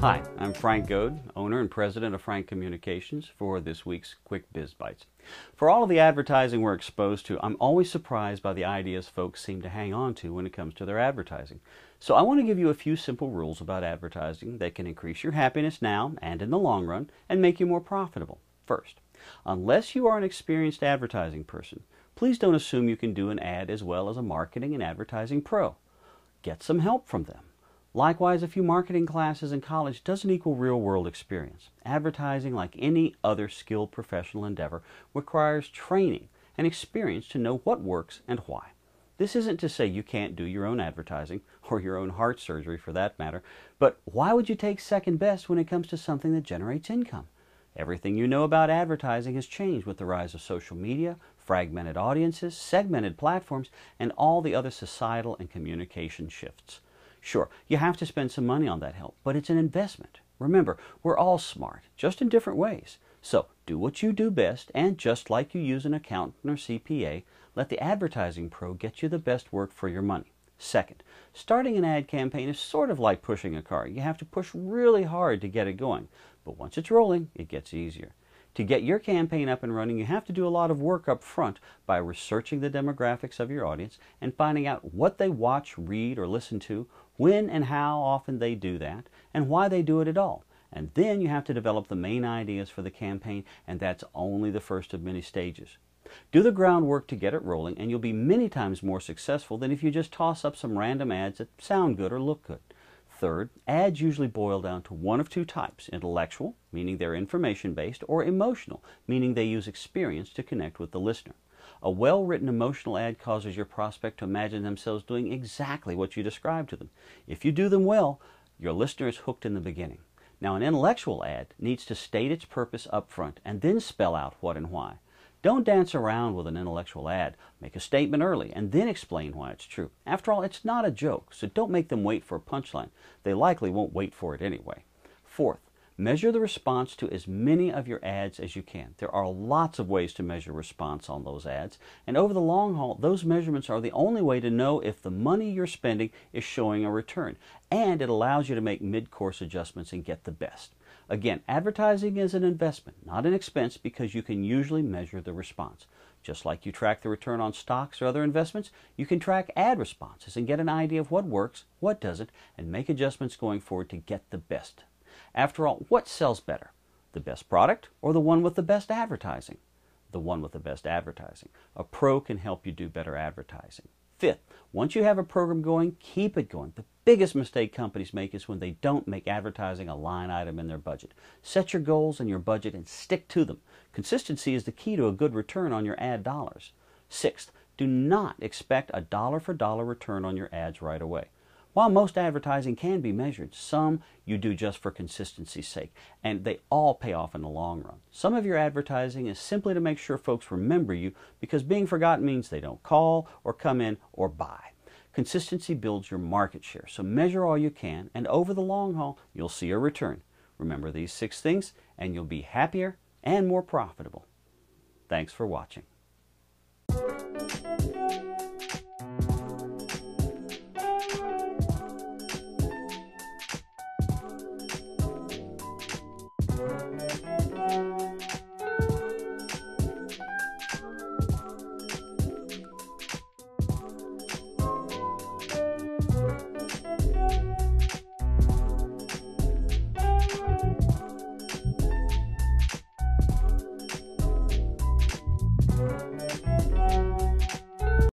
Hi, I'm Frank Goad, owner and president of Frank Communications, for this week's Quick Biz Bites. For all of the advertising we're exposed to, I'm always surprised by the ideas folks seem to hang on to when it comes to their advertising. So I want to give you a few simple rules about advertising that can increase your happiness now and in the long run and make you more profitable. First, unless you are an experienced advertising person, please don't assume you can do an ad as well as a marketing and advertising pro. Get some help from them. Likewise, a few marketing classes in college doesn't equal real-world experience. Advertising, like any other skilled professional endeavor, requires training and experience to know what works and why. This isn't to say you can't do your own advertising, or your own heart surgery for that matter, but why would you take second best when it comes to something that generates income? Everything you know about advertising has changed with the rise of social media, fragmented audiences, segmented platforms, and all the other societal and communication shifts. Sure, you have to spend some money on that help, but it's an investment. Remember, we're all smart, just in different ways. So do what you do best, and just like you use an accountant or CPA, let the advertising pro get you the best work for your money. Second, starting an ad campaign is sort of like pushing a car. You have to push really hard to get it going, but once it's rolling, it gets easier. To get your campaign up and running, you have to do a lot of work up front by researching the demographics of your audience and finding out what they watch, read, or listen to, when and how often they do that, and why they do it at all. And then you have to develop the main ideas for the campaign, and that's only the first of many stages. Do the groundwork to get it rolling, and you'll be many times more successful than if you just toss up some random ads that sound good or look good. Third, ads usually boil down to one of two types: intellectual, meaning they're information-based, or emotional, meaning they use experience to connect with the listener. A well-written emotional ad causes your prospect to imagine themselves doing exactly what you described to them. If you do them well, your listener is hooked in the beginning. Now, an intellectual ad needs to state its purpose up front and then spell out what and why. Don't dance around with an intellectual ad. Make a statement early and then explain why it's true. After all, it's not a joke, so don't make them wait for a punchline. They likely won't wait for it anyway. Fourth, measure the response to as many of your ads as you can. There are lots of ways to measure response on those ads, and over the long haul, those measurements are the only way to know if the money you're spending is showing a return, and it allows you to make mid-course adjustments and get the best. Again, advertising is an investment, not an expense, because you can usually measure the response. Just like you track the return on stocks or other investments, you can track ad responses and get an idea of what works, what doesn't, and make adjustments going forward to get the best. After all, what sells better? The best product or the one with the best advertising? The one with the best advertising. A pro can help you do better advertising. Fifth, once you have a program going, keep it going. The biggest mistake companies make is when they don't make advertising a line item in their budget. Set your goals and your budget and stick to them. Consistency is the key to a good return on your ad dollars. Sixth, do not expect a dollar-for-dollar return on your ads right away. While most advertising can be measured, some you do just for consistency's sake, and they all pay off in the long run. Some of your advertising is simply to make sure folks remember you, because being forgotten means they don't call or come in or buy. Consistency builds your market share, so measure all you can, and over the long haul, you'll see a return. Remember these 6 things, and you'll be happier and more profitable. Thanks for watching.